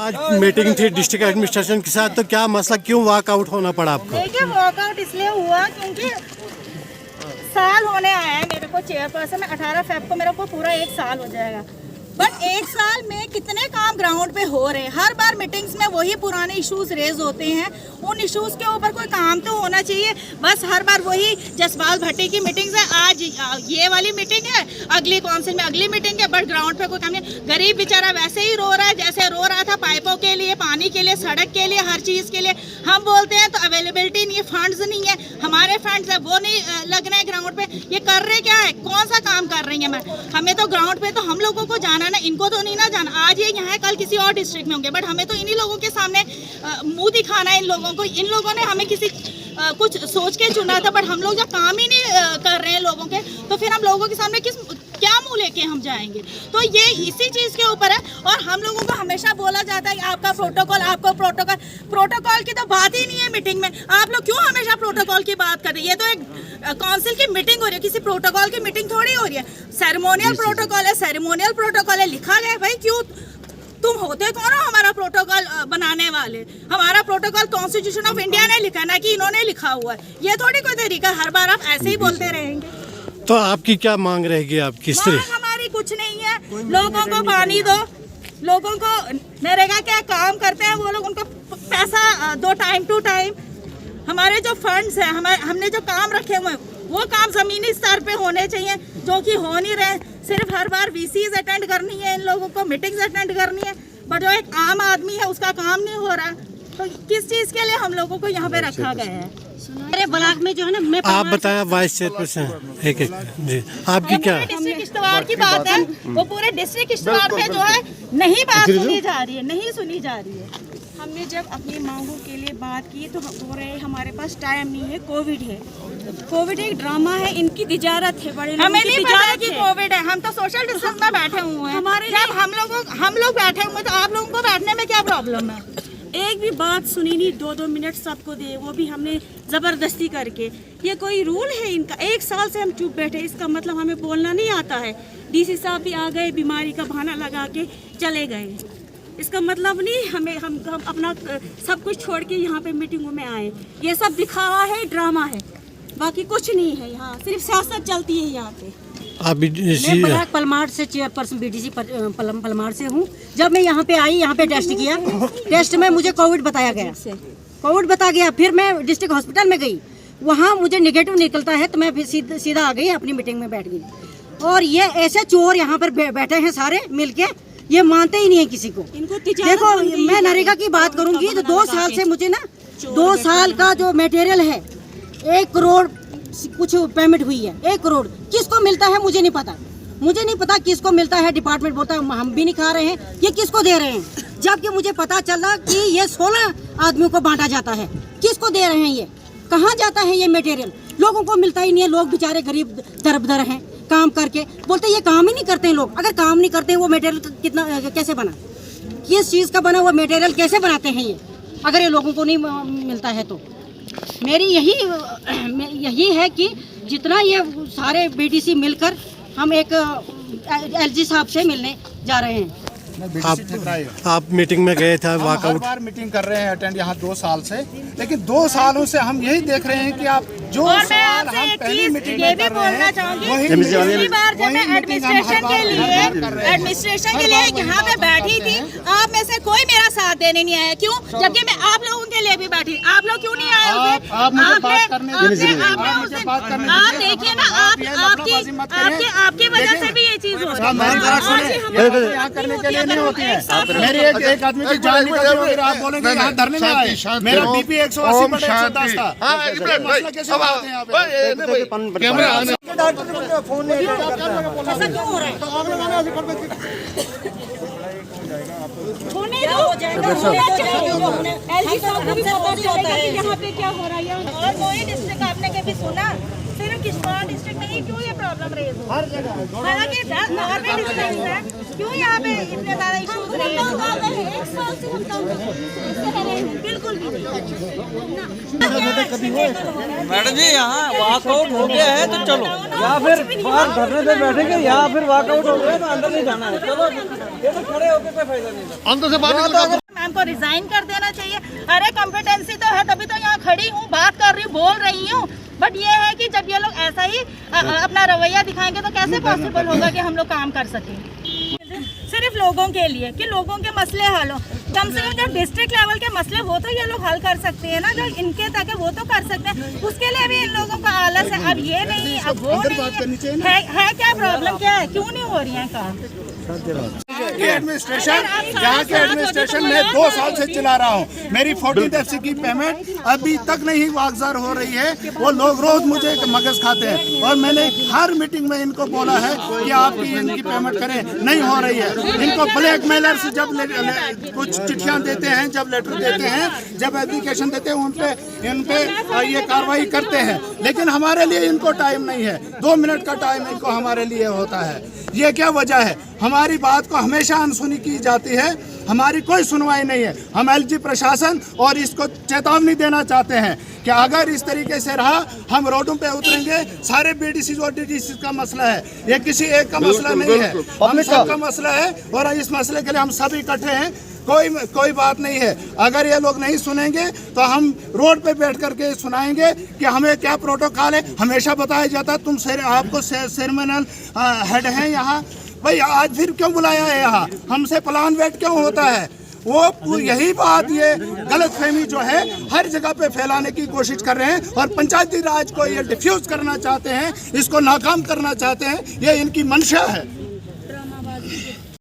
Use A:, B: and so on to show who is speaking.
A: आज मीटिंग थी district administration के साथ, तो क्या मसला, क्यों वॉकआउट होना पड़ा आपको?
B: देखिए वॉकआउट इसलिए हुआ क्योंकि साल होने आया है मेरे को चेयरपर्सन में, 18 फेब को मेरे को पूरा 1 साल हो जाएगा। बट 1 साल में कितने काम ग्राउंड पे हो रहे हैं। हर बार मीटिंग्स में वही पुराने इश्यूज रेज होते हैं, उन इश्यूज के ऊपर कोई काम तो होना चाहिए। बस हर बार वही जसपाल भट्टी की मीटिंग्स है, आज ये वाली मीटिंग है, अगली काउंसिल में अगली मीटिंग है, बट ग्राउंड पे कोई काम नहीं। गरीब बेचारा वैसे ही रो रहा है जैसे रो रहा था, पाइपों के लिए, पानी के लिए, सड़क के लिए, हर चीज़ के लिए। हम बोलते हैं तो अवेलेबिलिटी नहीं है, फंड्स नहीं है, हमारे फंड्स है वो नहीं लग रहे हैं ग्राउंड पे। ये कर रहे क्या है, कौन सा काम कर रही है? मैं हमें तो ग्राउंड पे तो हम लोगों को जाना ना, इनको तो नहीं ना जाना। आज ये यहाँ कल किसी और डिस्ट्रिक्ट में होंगे, बट हमें तो इन्हीं लोगों के सामने मुंह दिखाना है इन लोगों को। इन लोगों ने हमें किसी कुछ सोच के चुना था, बट हम लोग जब काम ही नहीं कर रहे हैं लोगों के, तो फिर हम लोगों के सामने क्या मुंह लेके हम जाएंगे? तो ये इसी चीज़ के ऊपर है। और हम लोगों को हमेशा बोला जाता है कि आपका प्रोटोकॉल, आपको प्रोटोकॉल की तो बात ही नहीं है मीटिंग में। आप लोग क्यों हमेशा प्रोटोकॉल की बात कर रहे हैं? ये तो एक काउंसिल की मीटिंग हो रही है, किसी प्रोटोकॉल की मीटिंग थोड़ी हो रही है। सेरेमोनियल प्रोटोकॉल है, सेरेमोनियल प्रोटोकॉल है, लिखा गया है। भाई क्यों तुम होते कौन हो हमारा प्रोटोकॉल बनाने वाले? हमारा प्रोटोकॉल कॉन्स्टिट्यूशन ऑफ इंडिया ने लिखा है, ना कि इन्होंने लिखा हुआ है। ये थोड़ी कोई तरीका, हर बार आप ऐसे ही बोलते रहेंगे।
A: तो आपकी क्या मांग रहेगी? आप किस तरह?
B: हमारी कुछ नहीं है, लोगों को पानी दो, लोगों को नरेगा क्या काम करते हैं वो लोग, उनको पैसा दो टाइम टू टाइम। हमारे जो फंड्स हैं, हमने जो काम रखे हुए हैं वो काम जमीनी स्तर पे होने चाहिए, जो कि हो नहीं रहे। सिर्फ हर बार वीसीज अटेंड करनी है, इन लोगों को मीटिंग्स अटेंड करनी है, बट जो एक आम आदमी है उसका काम नहीं हो रहा। तो किस चीज़ के लिए हम लोगों को यहाँ पे रखा गया है?
C: अरे ब्लॉक में जो है ना, मैं
A: आप बताया वाइस चेयरपर्सन एक जी, आपकी क्या?
B: डिस्ट्रिक्ट इश्तवार की बात है, वो पूरे डिस्ट्रिक्ट इश्तवार पे जो है नहीं बात सुनी जा रही है, नहीं सुनी जा रही है।
D: हमने जब अपनी मांगों के लिए बात की तो बोल रहे हमारे पास टाइम नहीं है, कोविड है। कोविड एक ड्रामा है, इनकी तिजारत है, बड़े लोगों
B: हमें
D: की
B: नहीं पता
D: तिजारत
B: कि
D: है।
B: कोविड है, हम तो सोशल डिस्टेंस में बैठे हुए हैं।
D: हमारे
B: जब हम लोग बैठे हुए तो आप लोगों को बैठने में क्या प्रॉब्लम है?
D: एक भी बात सुनी नहीं, 2-2 मिनट सबको दे, वो भी हमने जबरदस्ती करके। ये कोई रूल है इनका? 1 साल से हम चुप बैठे, इसका मतलब हमें बोलना नहीं आता है। डीसी साहब भी आ गए, बीमारी का बहाना लगा के चले गए। इसका मतलब नहीं हम अपना सब कुछ छोड़ के यहाँ पे मीटिंगों में आए। ये सब दिखावा है, ड्रामा है, बाकी कुछ नहीं है। यहाँ सिर्फ सियासत चलती है यहाँ पे।
A: आप
C: मैं ब्लॉक पलमार से चेयरपर्सन बीडीसी पलमार से हूँ। जब मैं यहाँ पे आई, यहाँ पे टेस्ट किया, टेस्ट में मुझे कोविड बताया गया, कोविड बता गया। फिर मैं डिस्ट्रिक्ट हॉस्पिटल में गई, वहाँ मुझे निगेटिव निकलता है, तो मैं फिर सीधा आ गई, अपनी मीटिंग में बैठ गई। और ये ऐसे चोर यहाँ पर बैठे हैं सारे मिलके, ये मानते ही नहीं है किसी को। देखो, मैं नरेगा की बात करूँगी तो 2 साल से मुझे ना 2 साल का जो मटेरियल है 1 करोड़ कुछ पेमेंट हुई है। 1 करोड़ किसको मिलता है मुझे नहीं पता, मुझे नहीं पता किसको मिलता है। डिपार्टमेंट बोलता है हम भी नहीं खा रहे हैं, ये किसको दे रहे हैं? जबकि मुझे पता चला कि ये 16 आदमियों को बांटा जाता है। किसको दे रहे हैं? ये कहाँ जाता है? ये मटेरियल लोगों को मिलता ही नहीं है। लोग बेचारे गरीब दरबदर हैं, काम करके बोलते ये काम ही नहीं करते हैं लोग। अगर काम नहीं करते हैं, वो मटेरियल कितना कैसे बना, किस चीज़ का बना हुआ मटेरियल कैसे बनाते हैं ये, अगर ये लोगों को नहीं मिलता है तो? मेरी यही है कि जितना ये सारे बीडीसी मिलकर हम एक एलजी साहब से मिलने जा रहे हैं।
A: आप मीटिंग में गए थे,
E: हर बार मीटिंग कर रहे हैं अटेंड यहाँ 2 साल से, लेकिन 2 सालों से हम यही देख रहे हैं कि आप जो सवाल हम पहली मीटिंग में कर रहे हैं वही
B: पिछली बार जब मैं एडमिनिस्ट्रेशन के लिए यहाँ पे बैठी थी, आप में से कोई मेरा साथ देने नहीं आया। क्यों? जबकि मैं आप लोगों के लिए भी बैठी, आप लोग क्यों नहीं आए?
E: आप मुझे बात करने
B: आप देखिए ना, आपकी वजह से भी ये चीज हो रही है।
E: यहाँ करने के लिए नहीं होती है। मेरी एक आदमी की जान निकल जाएगी, आप बोलेंगे यहाँ धरने में आए। मेरा बीपी 180 पर 110 था। मसला कैसे बात है यहाँ पे?
B: ऐसा क्यों हो रहा है? होने दो, एलजी साहब को भी पता चलेगा कि यहाँ पे क्या हो रहा है। और कोई डिस्ट्रिक्ट आपने कभी सुना? सिर्फ किश्तवाड़ डिस्ट्रिक्ट में ही क्यों ये प्रॉब्लम रेज हो? हालांकि 10 और भी डिस्ट्रिक्ट हैं, क्यों यहाँ पे इतने ज़्यादा इश्यूज रेज हो? 1 साल से हम काम कर रहे हैं, बिल्कुल भी
F: मैडम जी, यहाँ वॉकआउट हो गया है तो चलो, या फिर बाहर धरने पे बैठेंगे, या फिर वॉकआउट हो गया तो अंदर नहीं जाना है। चलो, ये तो खड़े होकर कोई फायदा नहीं है।
B: मैम हमको रिजाइन कर देना चाहिए। अरे कॉम्पिटेंसी तो है, तभी तो यहाँ खड़ी हूँ, बात कर रही हूँ, बोल रही हूँ। बट ये है कि जब ये लोग ऐसा ही अपना रवैया दिखाएंगे तो कैसे पॉसिबल होगा कि हम लोग काम कर सकें। सिर्फ लोगों के लिए कि लोगों के मसले हल हो, कम से कम जब डिस्ट्रिक्ट लेवल के मसले हो तो ये लोग हल कर सकते हैं ना, जो इनके तक है वो तो कर सकते हैं। उसके लिए भी इन लोगों का आलस है, अब ये नहीं अब वो नहीं है क्या प्रॉब्लम क्या है, क्यों नहीं हो रही है काम?
E: एडमिनिस्ट्रेशन यहाँ के एडमिनिस्ट्रेशन में 2 साल से चला रहा हूँ। मेरी 14th FC की पेमेंट अभी तक नहीं वागजार हो रही है। वो लोग रोज मुझे मगज खाते हैं और मैंने हर मीटिंग में इनको बोला है कि आपकी इनकी पेमेंट करें, नहीं हो रही है। इनको ब्लैकमेलर्स जब कुछ चिट्ठियाँ देते हैं, जब लेटर देते हैं, जब एप्लीकेशन देते हैं, इन पे ये कार्रवाई करते हैं। लेकिन हमारे लिए इनको टाइम नहीं है, 2 मिनट का टाइम इनको हमारे लिए होता है। ये क्या वजह है? हमारी बात को हमेशा अनसुनी की जाती है, हमारी कोई सुनवाई नहीं है। हम LG प्रशासन और इसको चेतावनी देना चाहते हैं कि अगर इस तरीके से रहा हम रोडों पे उतरेंगे। सारे BDC और DDC का मसला है, ये किसी एक का मसला नहीं है, हम सबका मसला है और इस मसले के लिए हम सब इकट्ठे हैं। कोई बात नहीं है। अगर ये लोग नहीं सुनेंगे तो हम रोड पे बैठ करके सुनाएंगे कि हमें क्या प्रोटोकॉल है। हमेशा बताया जाता है तुम आपको सेरेमनियल हेड हैं यहाँ, भाई आज फिर क्यों बुलाया है यहाँ? हमसे प्लान वेट क्यों होता है? वो यही बात, ये गलतफहमी जो है हर जगह पे फैलाने की कोशिश कर रहे हैं और पंचायती राज को ये डिफ्यूज करना चाहते हैं, इसको नाकाम करना चाहते हैं। ये इनकी मंशा है।